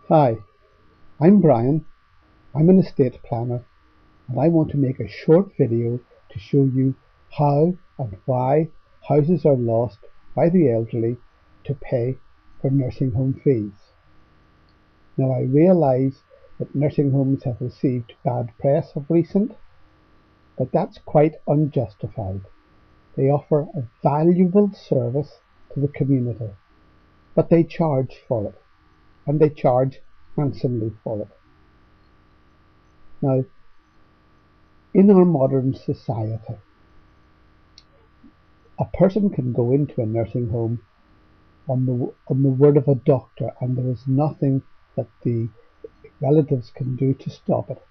Hi, I'm Brian. I'm an estate planner and I want to make a short video to show you how and why houses are lost by the elderly to pay for nursing home fees. Now I realise that nursing homes have received bad press of recent, but that's quite unjustified. They offer a valuable service to the community, but they charge for it, and they charge handsomely for it. Now, in our modern society, a person can go into a nursing home on the word of a doctor, and there is nothing that the relatives can do to stop it.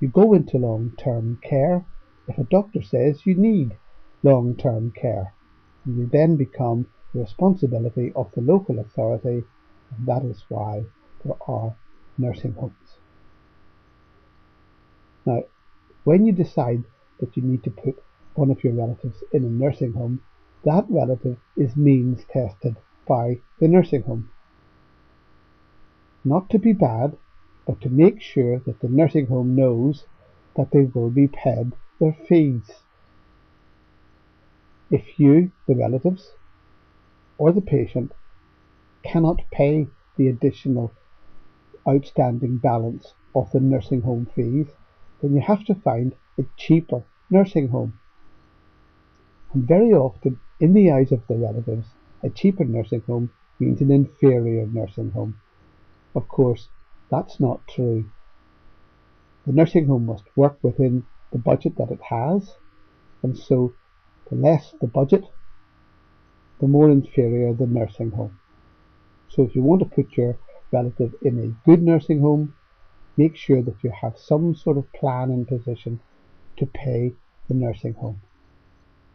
You go into long-term care if a doctor says you need long-term care, and you then become the responsibility of the local authority, and that is why there are nursing homes. Now, when you decide that you need to put one of your relatives in a nursing home, that relative is means tested by the nursing home. Not to be bad, but to make sure that the nursing home knows that they will be paid their fees. If you, the relatives, or the patient, cannot pay the additional outstanding balance of the nursing home fees, then you have to find a cheaper nursing home. And very often, in the eyes of the relatives, a cheaper nursing home means an inferior nursing home. Of course, that's not true. The nursing home must work within the budget that it has, and so the less the budget, the more inferior the nursing home. So if you want to put your relative in a good nursing home, make sure that you have some sort of plan in position to pay the nursing home.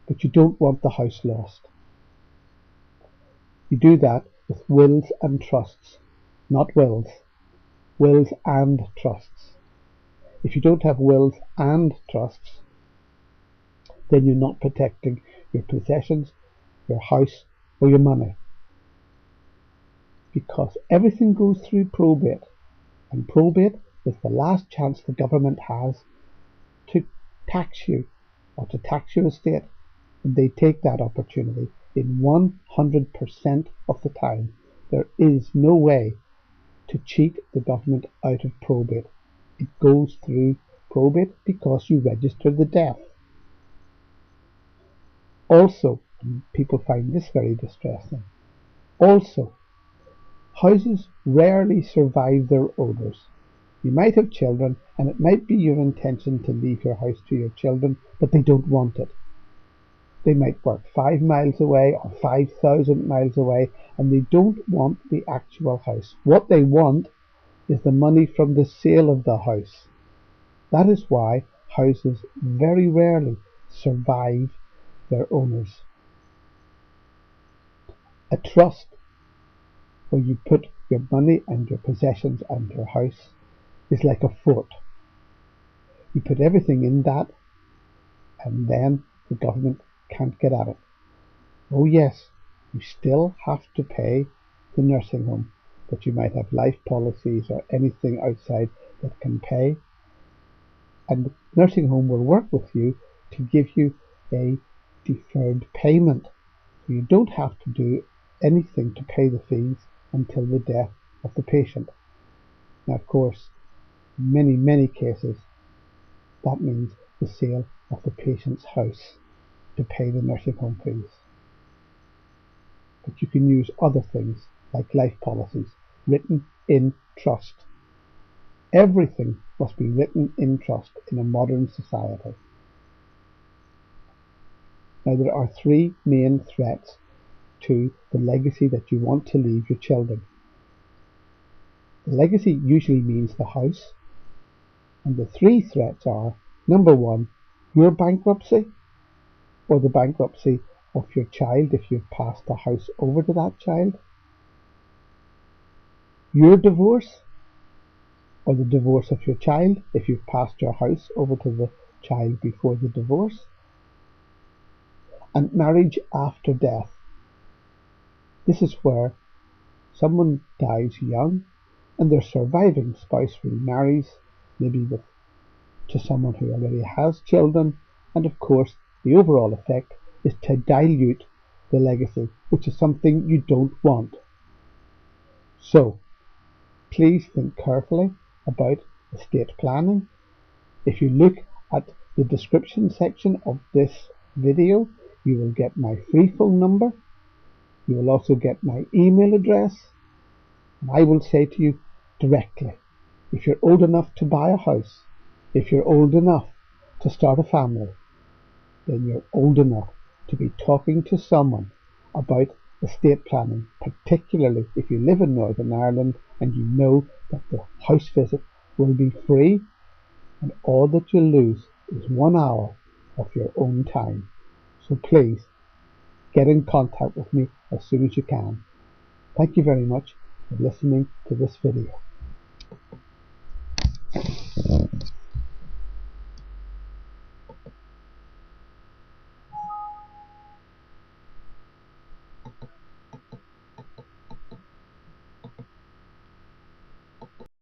But you don't want the house lost. You do that with wills and trusts, not wills, wills and trusts. If you don't have wills and trusts, then you're not protecting your possessions, your house, or your money. Because everything goes through probate, and probate is the last chance the government has to tax you or to tax your estate, and they take that opportunity in 100% of the time. There is no way to cheat the government out of probate. It goes through probate because you register the death. Also, and people find this very distressing, also, houses rarely survive their owners. You might have children, and it might be your intention to leave your house to your children, but they don't want it. They might work 5 miles away or 5,000 miles away, and they don't want the actual house. What they want is the money from the sale of the house. That is why houses very rarely survive their owners. A trust where you put your money and your possessions and your house is like a fort. You put everything in that, and then the government can't get at it. Oh yes, you still have to pay the nursing home, but you might have life policies or anything outside that can pay, and the nursing home will work with you to give you a deferred payment. So you don't have to do anything to pay the fees until the death of the patient. Now, of course, in many cases, that means the sale of the patient's house to pay the nursing home fees. But you can use other things like life policies written in trust. Everything must be written in trust in a modern society. Now, there are 3 main threats to the legacy that you want to leave your children. The legacy usually means the house, and the 3 threats are: number 1, your bankruptcy, or the bankruptcy of your child if you've passed the house over to that child; your divorce, or the divorce of your child if you've passed your house over to the child before the divorce; and marriage after death. This is where someone dies young and their surviving spouse remarries, maybe to someone who already has children, and of course the overall effect is to dilute the legacy, which is something you don't want. So please think carefully about estate planning. If you look at the description section of this video, you will get my free phone number. You will also get my email address, and I will say to you directly, if you're old enough to buy a house, if you're old enough to start a family, then you're old enough to be talking to someone about estate planning, particularly if you live in Northern Ireland and you know that the house visit will be free, and all that you'll lose is 1 hour of your own time. So please get in contact with me as soon as you can. Thank you very much for listening to this video.